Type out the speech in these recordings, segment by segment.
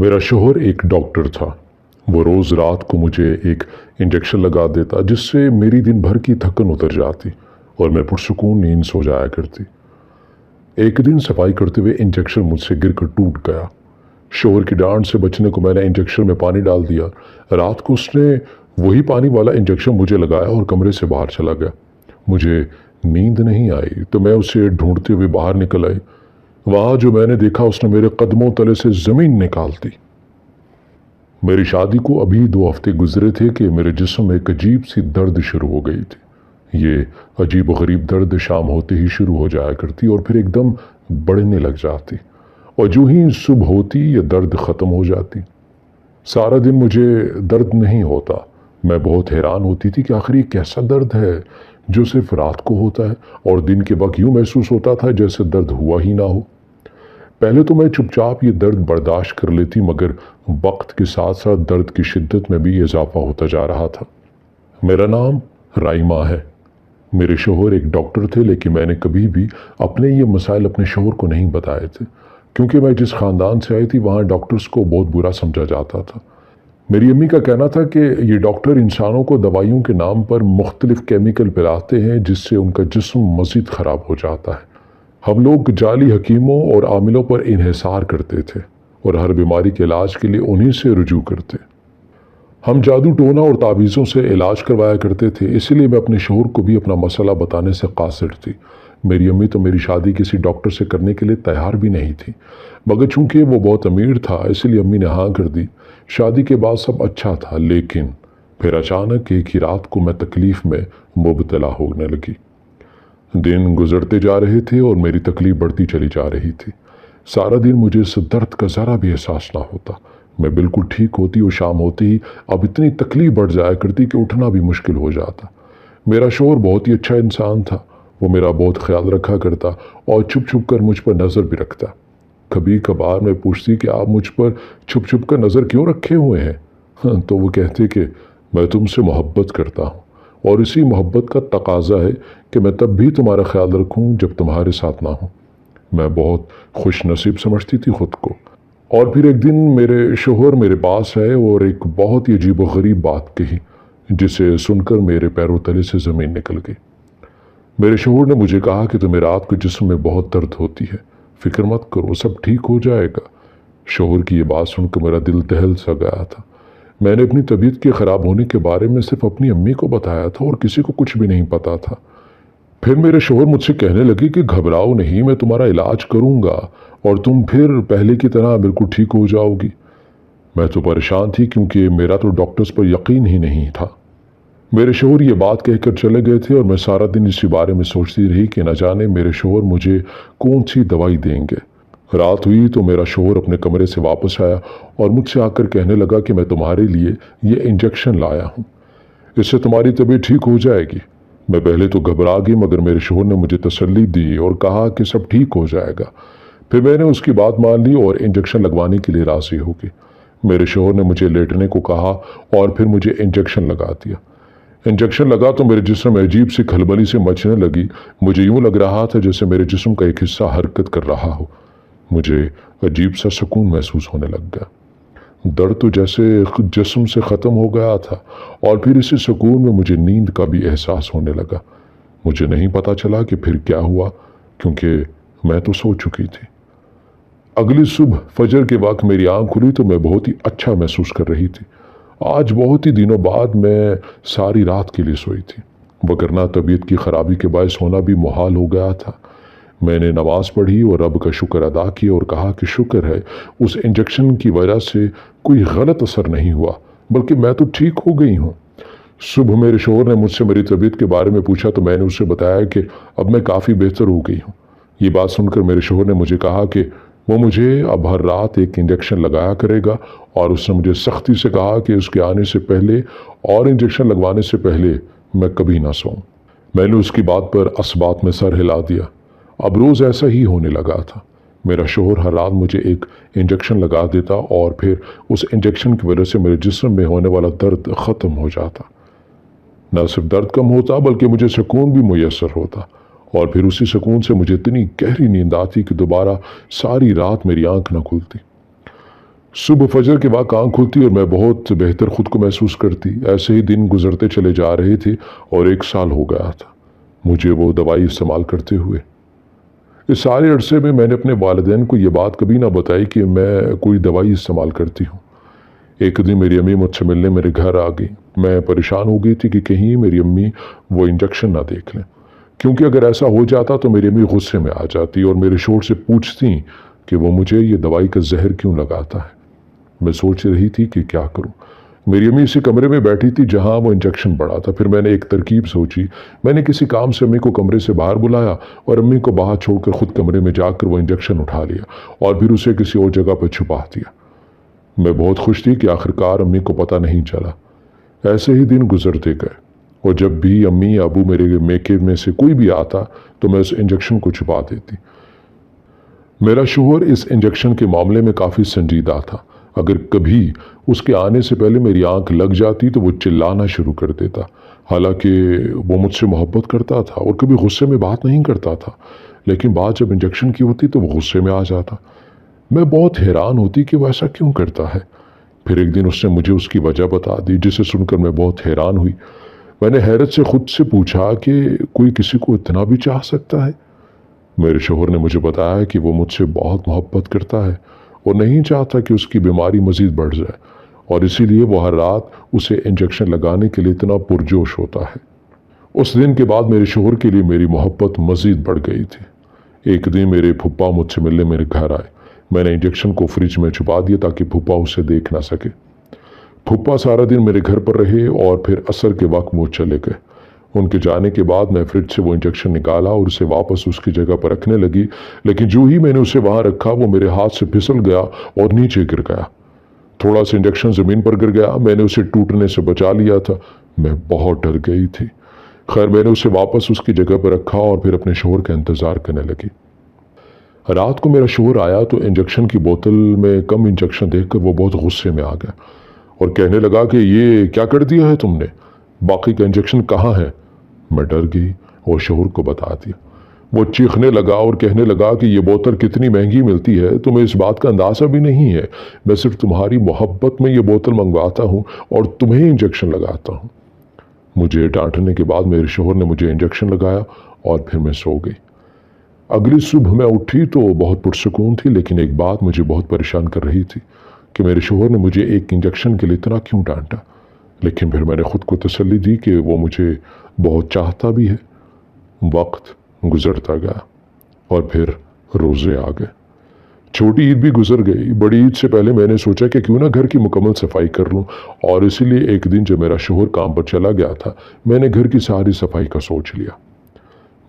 میرا شوہر ایک ڈاکٹر تھا۔ وہ روز رات کو مجھے ایک انجیکشن لگا دیتا جس سے میری دن بھر کی تھکن اتر جاتی اور میں پرسکون نیند سو جایا کرتی۔ ایک دن صفائی کرتے ہوئے انجیکشن مجھ سے گر کر ٹوٹ گیا۔ شوہر کی ڈانٹ سے بچنے کو میں نے انجیکشن میں پانی ڈال دیا۔ رات کو اس نے وہی پانی والا انجیکشن مجھے لگایا اور کمرے سے باہر چلا گیا۔ مجھے نیند نہیں آئی تو میں اسے ڈھونڈتے ہوئے باہر نکل آئی۔ وہاں جو میں نے دیکھا اس نے میرے قدموں تلے سے زمین نکال دی۔ میری شادی کو ابھی 2 ہفتے گزرے تھے کہ میرے جسم میں ایک عجیب سی درد شروع ہو گئی تھی۔ یہ عجیب و غریب درد شام ہوتے ہی شروع ہو جایا کرتی اور پھر ایک دم بڑھنے لگ جاتی، اور جو ہی صبح ہوتی یہ درد ختم ہو جاتی۔ سارا دن مجھے درد نہیں ہوتا۔ میں بہت حیران ہوتی تھی کہ آخر یہ کیسا درد ہے جو صرف رات کو ہوتا ہے اور دن کے وقت یوں محسوس ہوتا تھا جیسے درد ہوا ہی نہ ہو۔ پہلے تو میں چپ چاپ یہ درد برداشت کر لیتی، مگر وقت کے ساتھ ساتھ درد کی شدت میں بھی اضافہ ہوتا جا رہا تھا۔ میرا نام رائمہ ہے۔ میرے شوہر ایک ڈاکٹر تھے، لیکن میں نے کبھی بھی اپنے یہ مسائل اپنے شوہر کو نہیں بتائے تھے، کیونکہ میں جس خاندان سے آئی تھی وہاں ڈاکٹرز کو بہت برا سمجھا جاتا تھا۔ میری امی کا کہنا تھا کہ یہ ڈاکٹر انسانوں کو دوائیوں کے نام پر مختلف کیمیکل پلاتے ہیں جس سے ان کا جسم مزید خراب ہو جاتا ہے۔ ہم لوگ جعلی حکیموں اور عاملوں پر انحصار کرتے تھے اور ہر بیماری کے علاج کے لیے انہی سے رجوع کرتے۔ ہم جادو ٹونا اور تعویذوں سے علاج کروایا کرتے تھے، اسی لیے میں اپنے شوہر کو بھی اپنا مسئلہ بتانے سے قاصر تھی۔ میری امی تو میری شادی کسی ڈاکٹر سے کرنے کے لیے تیار بھی نہیں تھی، مگر چونکہ وہ بہت امیر تھا اس لیے امی نے ہاں کر دی۔ شادی کے بعد سب اچھا تھا، لیکن پھر اچانک ایک ہی رات کو میں تکلیف میں مبتلا ہونے لگی۔ دن گزرتے جا رہے تھے اور میری تکلیف بڑھتی چلی جا رہی تھی۔ سارا دن مجھے اس درد کا ذرا بھی احساس نہ ہوتا۔ میں بالکل ٹھیک ہوتی اور شام ہوتے ہی اب اتنی تکلیف بڑھ جایا کرتی کہ اٹھنا بھی مشکل ہو جاتا۔ میرا شوہر بہت ہی اچھا انسان تھا۔ وہ میرا بہت خیال رکھا کرتا اور چھپ چھپ کر مجھ پر نظر بھی رکھتا۔ کبھی کبھار میں پوچھتی کہ آپ مجھ پر چھپ چھپ کر نظر کیوں رکھے ہوئے ہیں؟ تو وہ کہتے کہ میں تم سے محبت کرتا ہوں اور اسی محبت کا تقاضا ہے کہ میں تب بھی تمہارا خیال رکھوں جب تمہارے ساتھ نہ ہوں۔ میں بہت خوش نصیب سمجھتی تھی خود کو۔ اور پھر ایک دن میرے شوہر میرے پاس آئے اور ایک بہت ہی عجیب و غریب بات کہی جسے سن کر میرے پیروں تلے سے زمین نکل گئی۔ میرے شوہر نے مجھے کہا کہ تمہیں رات کو جسم میں بہت درد ہوتی ہے، فکر مت کرو، سب ٹھیک ہو جائے گا۔ شوہر کی یہ بات سن کر میرا دل دہل سا گیا تھا۔ میں نے اپنی طبیعت کے خراب ہونے کے بارے میں صرف اپنی امی کو بتایا تھا اور کسی کو کچھ بھی نہیں پتا تھا۔ پھر میرے شوہر مجھ سے کہنے لگے کہ گھبراؤ نہیں، میں تمہارا علاج کروں گا اور تم پھر پہلے کی طرح بالکل ٹھیک ہو جاؤ گی۔ میں تو پریشان تھی کیونکہ میرا تو ڈاکٹرز پر یقین ہی نہیں تھا۔ میرے شوہر یہ بات کہہ کر چلے گئے تھے اور میں سارا دن اسی بارے میں سوچتی رہی کہ نہ جانے میرے شوہر مجھے کون سی دوائی دیں گے۔ رات ہوئی تو میرا شوہر اپنے کمرے سے واپس آیا اور مجھ سے آ کر کہنے لگا کہ میں تمہارے لیے یہ انجیکشن لایا ہوں، اس سے تمہاری طبیعت ٹھیک ہو جائے گی۔ میں پہلے تو گھبرا گئی، مگر میرے شوہر نے مجھے تسلی دی اور کہا کہ سب ٹھیک ہو جائے گا۔ پھر میں نے اس کی بات مان لی اور انجیکشن لگوانے کے لیے راضی ہو گئی۔ میرے شوہر نے مجھے لیٹنے کو کہا اور پھر مجھے انجیکشن لگا دیا۔ انجیکشن لگا تو میرے جسم میں عجیب سی کھلبلی سے مچنے لگی۔ مجھے یوں لگ رہا تھا جیسے میرے جسم کا ایک حصہ حرکت کر رہا ہو۔ مجھے عجیب سا سکون محسوس ہونے لگ گیا۔ درد تو جیسے جسم سے ختم ہو گیا تھا اور پھر اسی سکون میں مجھے نیند کا بھی احساس ہونے لگا۔ مجھے نہیں پتا چلا کہ پھر کیا ہوا، کیونکہ میں تو سو چکی تھی۔ اگلی صبح فجر کے وقت میری آنکھ کھلی تو میں بہت ہی اچھا محسوس کر رہی تھی۔ آج بہت ہی دنوں بعد میں ساری رات کے لیے سوئی تھی، وگرنہ طبیعت کی خرابی کے باعث ہونا بھی محال ہو گیا تھا۔ میں نے نماز پڑھی اور رب کا شکر ادا کیا اور کہا کہ شکر ہے اس انجیکشن کی وجہ سے کوئی غلط اثر نہیں ہوا، بلکہ میں تو ٹھیک ہو گئی ہوں۔ صبح میرے شوہر نے مجھ سے میری طبیعت کے بارے میں پوچھا تو میں نے اسے بتایا کہ اب میں کافی بہتر ہو گئی ہوں۔ یہ بات سن کر میرے شوہر نے مجھے کہا کہ وہ مجھے اب ہر رات ایک انجیکشن لگایا کرے گا، اور اس نے مجھے سختی سے کہا کہ اس کے آنے سے پہلے اور انجیکشن لگوانے سے پہلے میں کبھی نہ سوؤں۔ میں نے اس کی بات پر اسبات میں سر ہلا دیا۔ اب روز ایسا ہی ہونے لگا تھا۔ میرا شوہر ہر رات مجھے ایک انجیکشن لگا دیتا اور پھر اس انجیکشن کی وجہ سے میرے جسم میں ہونے والا درد ختم ہو جاتا۔ نہ صرف درد کم ہوتا بلکہ مجھے سکون بھی میسر ہوتا، اور پھر اسی سکون سے مجھے اتنی گہری نیند آتی کہ دوبارہ ساری رات میری آنکھ نہ کھلتی۔ صبح فجر کے وقت آنکھ کھلتی اور میں بہت بہتر خود کو محسوس کرتی۔ ایسے ہی دن گزرتے چلے جا رہے تھے اور 1 سال ہو گیا تھا مجھے وہ دوائی استعمال کرتے ہوئے۔ اس سارے عرصے میں میں نے اپنے والدین کو یہ بات کبھی نہ بتائی کہ میں کوئی دوائی استعمال کرتی ہوں۔ ایک دن میری امی مجھ سے ملنے میرے گھر آ گئی۔ میں پریشان ہو گئی تھی کہ کہیں میری امی وہ انجیکشن نہ دیکھ لیں، کیونکہ اگر ایسا ہو جاتا تو میری امی غصے میں آ جاتی اور میرے شوہر سے پوچھتی کہ وہ مجھے یہ دوائی کا زہر کیوں لگاتا ہے۔ میں سوچ رہی تھی کہ کیا کروں۔ میری امی اسی کمرے میں بیٹھی تھی جہاں وہ انجیکشن پڑا تھا۔ پھر میں نے ایک ترکیب سوچی۔ میں نے کسی کام سے امی کو کمرے سے باہر بلایا اور امی کو باہر چھوڑ کر خود کمرے میں جا کر وہ انجیکشن اٹھا لیا اور پھر اسے کسی اور جگہ پر چھپا دیا۔ میں بہت خوش تھی کہ آخرکار امی کو پتہ نہیں چلا۔ ایسے ہی دن گزرتے گئے اور جب بھی امی ابو میرے میکے میں سے کوئی بھی آتا تو میں اس انجیکشن کو چھپا دیتی۔ میرا شوہر اس انجیکشن کے معاملے میں کافی سنجیدہ تھا۔ اگر کبھی اس کے آنے سے پہلے میری آنکھ لگ جاتی تو وہ چلانا شروع کر دیتا، حالانکہ وہ مجھ سے محبت کرتا تھا اور کبھی غصے میں بات نہیں کرتا تھا، لیکن بات جب انجیکشن کی ہوتی تو وہ غصے میں آ جاتا۔ میں بہت حیران ہوتی کہ وہ ایسا کیوں کرتا ہے۔ پھر ایک دن اس نے مجھے اس کی وجہ بتا دی، جسے سن کر میں بہت حیران ہوئی۔ میں نے حیرت سے خود سے پوچھا کہ کوئی کسی کو اتنا بھی چاہ سکتا ہے؟ میرے شوہر نے مجھے بتایا کہ وہ مجھ سے بہت محبت کرتا ہے اور نہیں چاہتا کہ اس کی بیماری مزید بڑھ جائے، اور اسی لیے وہ ہر رات اسے انجیکشن لگانے کے لیے اتنا پرجوش ہوتا ہے۔ اس دن کے بعد میرے شوہر کے لیے میری محبت مزید بڑھ گئی تھی۔ ایک دن میرے پھپھا مجھ سے ملنے میرے گھر آئے۔ میں نے انجیکشن کو فریج میں چھپا دیا تاکہ پھپھا اسے دیکھ نہ سکے۔ پھپھا سارا دن میرے گھر پر رہے اور پھر عصر کے وقت وہ چلے گئے۔ ان کے جانے کے بعد میں فریج سے وہ انجیکشن نکالا اور اسے واپس اس کی جگہ پر رکھنے لگی، لیکن جو ہی میں نے اسے وہاں رکھا وہ میرے ہاتھ سے پھسل گیا اور نیچے گر گیا۔ تھوڑا سا انجیکشن زمین پر گر گیا۔ میں نے اسے ٹوٹنے سے بچا لیا تھا۔ میں بہت ڈر گئی تھی۔ خیر میں نے اسے واپس اس کی جگہ پر رکھا اور پھر اپنے شوہر کا انتظار کرنے لگی۔ رات کو میرا شوہر آیا تو انجیکشن کی بوتل میں کم انجیکشن دیکھ کر وہ بہت غصے میں آ گیا اور کہنے لگا کہ یہ کیا کر دیا ہے تم نے؟ باقی کا انجیکشن کہاں ہے؟ میں ڈر گئی اور شوہر کو بتا دیا۔ وہ چیخنے لگا اور کہنے لگا کہ یہ بوتل کتنی مہنگی ملتی ہے، تمہیں اس بات کا اندازہ بھی نہیں ہے۔ میں صرف تمہاری محبت میں یہ بوتل منگواتا ہوں اور تمہیں انجیکشن لگاتا ہوں۔ مجھے ڈانٹنے کے بعد میرے شوہر نے مجھے انجیکشن لگایا اور پھر میں سو گئی۔ اگلی صبح میں اٹھی تو بہت پرسکون تھی، لیکن ایک بات مجھے بہت پریشان کر رہی تھی کہ میرے شوہر نے مجھے ایک انجیکشن کے لیے اتنا کیوں ڈانٹا۔ لیکن پھر میں نے خود کو تسلی دی کہ وہ مجھے بہت چاہتا بھی ہے۔ وقت گزرتا گیا اور پھر روزے آ گئے۔ چھوٹی عید بھی گزر گئی۔ بڑی عید سے پہلے میں نے سوچا کہ کیوں نہ گھر کی مکمل صفائی کر لوں، اور اسی لیے ایک دن جب میرا شوہر کام پر چلا گیا تھا میں نے گھر کی ساری صفائی کا سوچ لیا۔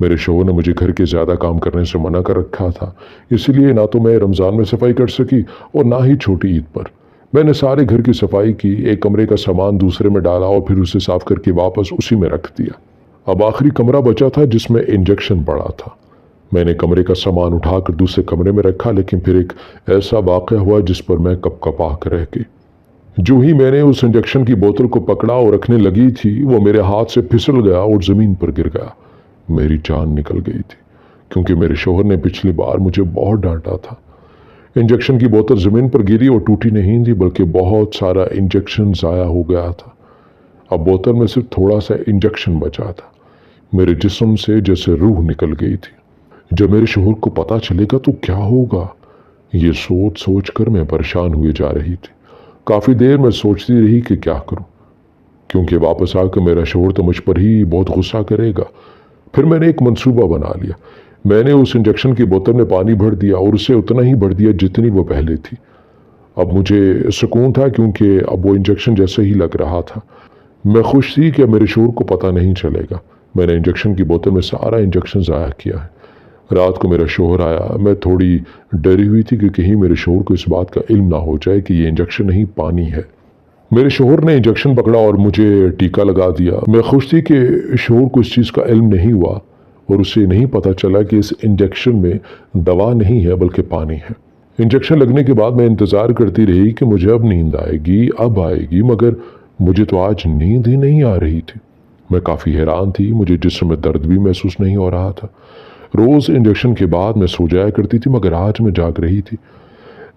میرے شوہر نے مجھے گھر کے زیادہ کام کرنے سے منع کر رکھا تھا، اسی لیے نہ تو میں رمضان میں صفائی کر سکی اور نہ ہی چھوٹی عید پر۔ میں نے سارے گھر کی صفائی کی، ایک کمرے کا سامان دوسرے میں ڈالا اور پھر اسے صاف کر کے واپس اسی میں رکھ دیا۔ اب آخری کمرہ بچا تھا جس میں انجیکشن پڑا تھا۔ میں نے کمرے کا سامان اٹھا کر دوسرے کمرے میں رکھا، لیکن پھر ایک ایسا واقعہ ہوا جس پر میں کپ کپا کر رہ گئی۔ جو ہی میں نے اس انجیکشن کی بوتل کو پکڑا اور رکھنے لگی تھی وہ میرے ہاتھ سے پھسل گیا اور زمین پر گر گیا۔ میری جان نکل گئی تھی، کیونکہ میرے شوہر نے پچھلی بار مجھے بہت ڈانٹا تھا۔ انجیکشن کی بوتل زمین پر گری اور ٹوٹی نہیں تھی، بلکہ بہت سارا انجیکشن ضائع ہو گیا تھا۔ اب بوتل میں صرف تھوڑا سا انجیکشن بچا تھا۔ میرے جسم سے جیسے روح نکل گئی تھی۔ جب میرے شوہر کو پتہ چلے گا تو کیا ہوگا، یہ سوچ سوچ کر میں پریشان ہوئے جا رہی تھی۔ کافی دیر میں سوچتی رہی کہ کیا کروں، کیونکہ واپس آ کر میرا شوہر تو مجھ پر ہی بہت غصہ کرے گا۔ پھر میں نے ایک منصوبہ بنا لیا۔ میں نے اس انجیکشن کی بوتل میں پانی بھر دیا اور اسے اتنا ہی بھر دیا جتنی وہ پہلے تھی۔ اب مجھے سکون تھا کیونکہ اب وہ انجیکشن جیسے ہی لگ رہا تھا۔ میں خوش تھی کہ میرے شوہر کو پتہ نہیں چلے گا۔ میں نے انجیکشن کی بوتل میں سارا انجیکشن ضائع کیا ہے۔ رات کو میرا شوہر آیا۔ میں تھوڑی ڈری ہوئی تھی کہ کہیں میرے شوہر کو اس بات کا علم نہ ہو جائے کہ یہ انجیکشن نہیں پانی ہے۔ میرے شوہر نے انجیکشن پکڑا اور مجھے ٹیکا لگا دیا۔ میں خوش تھی کہ شوہر کو اس چیز کا علم نہیں ہوا اور اسے نہیں پتہ چلا کہ اس انجیکشن میں دوا نہیں ہے بلکہ پانی ہے۔ انجیکشن لگنے کے بعد میں انتظار کرتی رہی کہ مجھے اب نیند آئے گی، اب آئے گی، مگر مجھے تو آج نیند ہی نہیں آ رہی تھی۔ میں کافی حیران تھی، مجھے جسم میں درد بھی محسوس نہیں ہو رہا تھا۔ روز انجیکشن کے بعد میں سو جایا کرتی تھی، مگر آج میں جاگ رہی تھی۔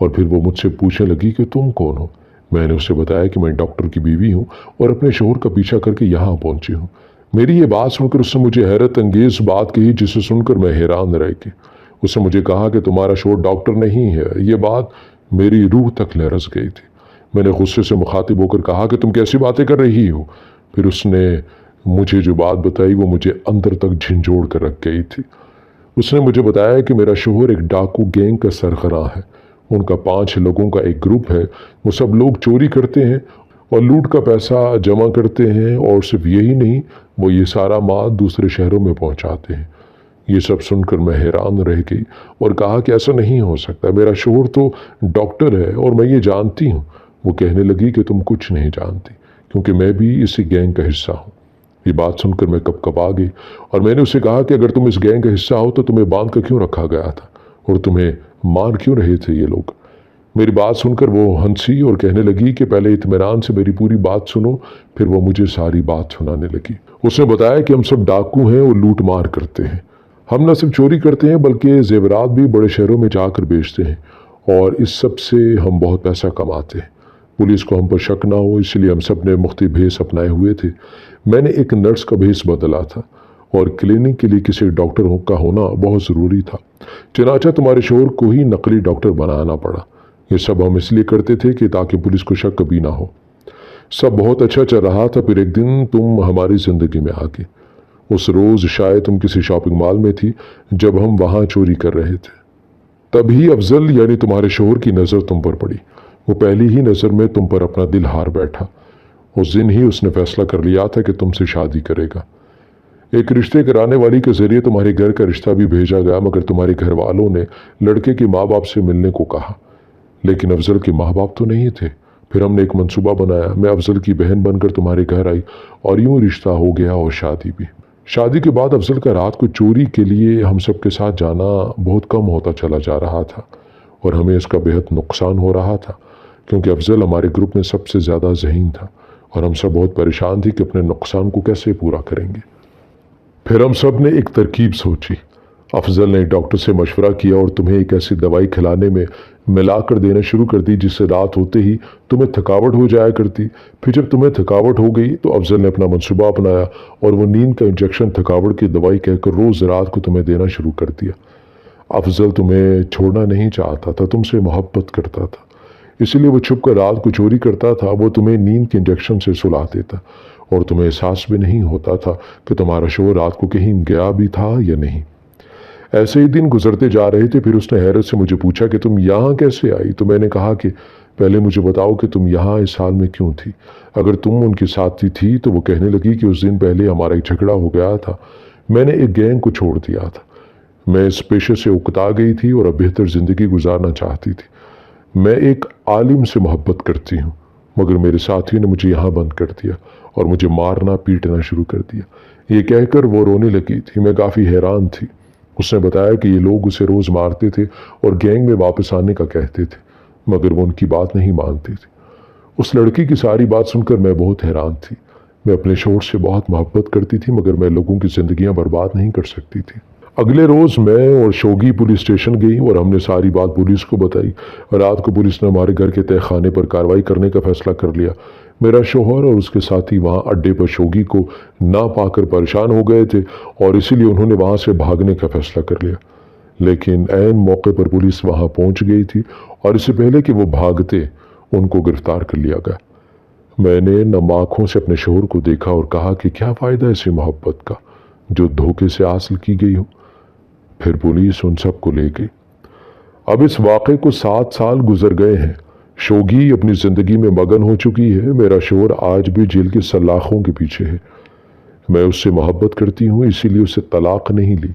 اور پھر وہ مجھ سے پوچھنے لگی کہ تم کون ہو؟ میں نے اسے بتایا کہ میں ڈاکٹر کی بیوی ہوں اور اپنے شوہر کا پیچھا کر کے یہاں پہنچی ہوں۔ میری یہ بات سن کر اس نے مجھے حیرت انگیز بات کہی جسے سن کر میں حیران رہ گئی۔ اس نے مجھے کہا کہ تمہارا شوہر ڈاکٹر نہیں ہے۔ یہ بات میری روح تک لرز گئی تھی۔ میں نے غصے سے مخاطب ہو کر کہا کہ تم کیسی باتیں کر رہی ہو؟ پھر اس نے مجھے جو بات بتائی وہ مجھے اندر تک جھنجھوڑ کر رکھ گئی تھی۔ اس نے مجھے بتایا کہ میرا شوہر ایک ڈاکو گینگ کا سربراہ ہے۔ ان کا 5 لوگوں کا ایک گروپ ہے۔ وہ سب لوگ چوری کرتے ہیں اور لوٹ کا پیسہ جمع کرتے ہیں، اور صرف یہی نہیں، وہ یہ سارا مال دوسرے شہروں میں پہنچاتے ہیں۔ یہ سب سن کر میں حیران رہ گئی اور کہا کہ ایسا نہیں ہو سکتا، میرا شوہر تو ڈاکٹر ہے اور میں یہ جانتی ہوں۔ وہ کہنے لگی کہ تم کچھ نہیں جانتی، کیونکہ میں بھی اسی گینگ کا حصہ ہوں۔ یہ بات سن کر میں کپکپا گئی اور میں نے اسے کہا کہ اگر تم اس گینگ کا حصہ ہو تو تمہیں باندھ کر کیوں رکھا گیا تھا اور تمہیں مار کیوں رہے تھے یہ لوگ؟ میری بات سن کر وہ ہنسی اور کہنے لگی کہ پہلے اطمینان سے میری پوری بات سنو۔ پھر وہ مجھے ساری بات سنانے لگی۔ اس نے بتایا کہ ہم سب ڈاکو ہیں اور لوٹ مار کرتے ہیں۔ ہم نہ صرف چوری کرتے ہیں بلکہ زیورات بھی بڑے شہروں میں جا کر بیچتے ہیں، اور اس سب سے ہم بہت پیسہ کماتے ہیں۔ پولیس کو ہم پر شک نہ ہو اس لیے ہم سب نے مختلف بھیس اپنائے ہوئے تھے۔ میں نے ایک نرس کا بھیس بدلا تھا، اور کلینک کے لیے کسی ڈاکٹر کا ہونا بہت ضروری تھا۔ چنانچہ تمہارے شوہر کو ہی نقلی ڈاکٹر بنانا پڑا۔ یہ سب ہم اس لیے کرتے تھے کہ تاکہ پولیس کو شک کبھی نہ ہو۔ سب بہت اچھا چل رہا تھا، پھر ایک دن تم ہماری زندگی میں آ گئی۔ اس روز شاید تم کسی شاپنگ مال میں تھی جب ہم وہاں چوری کر رہے تھے۔ تبھی افضل یعنی تمہارے شوہر کی نظر تم پر پڑی۔ وہ پہلی ہی نظر میں تم پر اپنا دل ہار بیٹھا۔ اس دن ہی اس نے فیصلہ کر لیا تھا کہ تم سے شادی کرے گا۔ ایک رشتے کرانے والی کے ذریعے تمہارے گھر کا رشتہ بھی بھیجا گیا، مگر تمہارے گھر والوں نے لڑکے کے ماں باپ سے ملنے کو کہا، لیکن افضل کے ماں باپ تو نہیں تھے۔ پھر ہم نے ایک منصوبہ بنایا، میں افضل کی بہن بن کر تمہارے گھر آئی اور یوں رشتہ ہو گیا اور شادی بھی۔ شادی کے بعد افضل کا رات کو چوری کے لیے ہم سب کے ساتھ جانا بہت کم ہوتا چلا جا رہا تھا، اور ہمیں اس کا بہت نقصان ہو رہا تھا، کیونکہ افضل ہمارے گروپ میں سب سے زیادہ ذہین تھا، اور ہم سب بہت پریشان تھے کہ اپنے نقصان کو کیسے پورا کریں گے۔ پھر ہم سب نے ایک ترکیب سوچی۔ افضل نے ڈاکٹر سے مشورہ کیا اور تمہیں ایک ایسی دوائی کھلانے میں ملا کر دینا شروع کر دی جس سے رات ہوتے ہی تمہیں تھکاوٹ ہو جایا کرتی۔ پھر جب تمہیں تھکاوٹ ہو گئی تو افضل نے اپنا منصوبہ اپنایا اور وہ نیند کا انجیکشن تھکاوٹ کی دوائی کہہ کر روز رات کو تمہیں دینا شروع کر دیا۔ افضل تمہیں چھوڑنا نہیں چاہتا تھا، تم سے محبت کرتا تھا، اسی لیے وہ چھپ کر رات کو چوری کرتا تھا۔ وہ تمہیں نیند کے انجیکشن سے سلا دیتا اور تمہیں احساس بھی نہیں ہوتا تھا کہ تمہارا شوہر رات کو کہیں گیا بھی تھا یا نہیں۔ ایسے ہی دن گزرتے جا رہے تھے۔ پھر اس نے حیرت سے مجھے پوچھا کہ تم یہاں کیسے آئی؟ تو میں نے کہا کہ پہلے مجھے بتاؤ کہ تم یہاں اس حال میں کیوں تھی؟ اگر تم ان کے ساتھ تھی تو وہ کہنے لگی کہ اس دن پہلے ہمارا ایک جھگڑا ہو گیا تھا، میں نے ایک گینگ کو چھوڑ دیا تھا، میں اس پیشے سے اکتا گئی تھی اور اب بہتر زندگی گزارنا چاہتی تھی۔ میں ایک عالم سے محبت کرتی ہوں، مگر میرے ساتھیوں نے مجھے یہاں بند کر دیا اور مجھے مارنا پیٹنا شروع کر دیا۔ یہ کہہ کر وہ رونے لگی تھی۔ میں کافی حیران تھی۔ اس نے بتایا کہ یہ لوگ اسے روز مارتے تھے اور گینگ میں واپس آنے کا کہتے تھے، مگر وہ ان کی بات نہیں مانتے تھے۔ اس لڑکی کی ساری بات سن کر میں بہت حیران تھی۔ میں اپنے شوہر سے بہت محبت کرتی تھی، مگر میں لوگوں کی زندگیاں برباد نہیں کر سکتی تھی۔ اگلے روز میں اور شوگی پولیس اسٹیشن گئی اور ہم نے ساری بات پولیس کو بتائی۔ رات کو پولیس نے ہمارے گھر کے تہہ خانے پر کارروائی کرنے کا فیصلہ کر لیا۔ میرا شوہر اور اس کے ساتھی وہاں اڈے پر شوگی کو نہ پا کر پریشان ہو گئے تھے، اور اسی لیے انہوں نے وہاں سے بھاگنے کا فیصلہ کر لیا۔ لیکن عین موقع پر پولیس وہاں پہنچ گئی تھی، اور اس سے پہلے کہ وہ بھاگتے ان کو گرفتار کر لیا گیا۔ میں نے نم آنکھوں سے اپنے شوہر کو دیکھا اور کہا کہ کیا فائدہ ایسی محبت کا جو دھوکے سے حاصل کی گئی ہو۔ پھر پولیس ان سب کو لے گئی۔ اب اس واقعے کو 7 سال گزر گئے ہیں۔ شوگی اپنی زندگی میں مگن ہو چکی ہے۔ میرا شوہر آج بھی جیل کے سلاخوں کے پیچھے ہے۔ میں اس سے محبت کرتی ہوں، اسی لیے اسے طلاق نہیں لی۔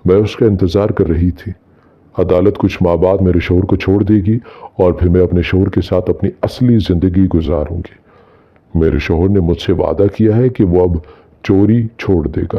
میں اس کا انتظار کر رہی تھی۔ عدالت کچھ ماہ بعد میرے شوہر کو چھوڑ دے گی اور پھر میں اپنے شوہر کے ساتھ اپنی اصلی زندگی گزاروں گی۔ میرے شوہر نے مجھ سے وعدہ کیا ہے کہ وہ اب چوری چھوڑ دے گا۔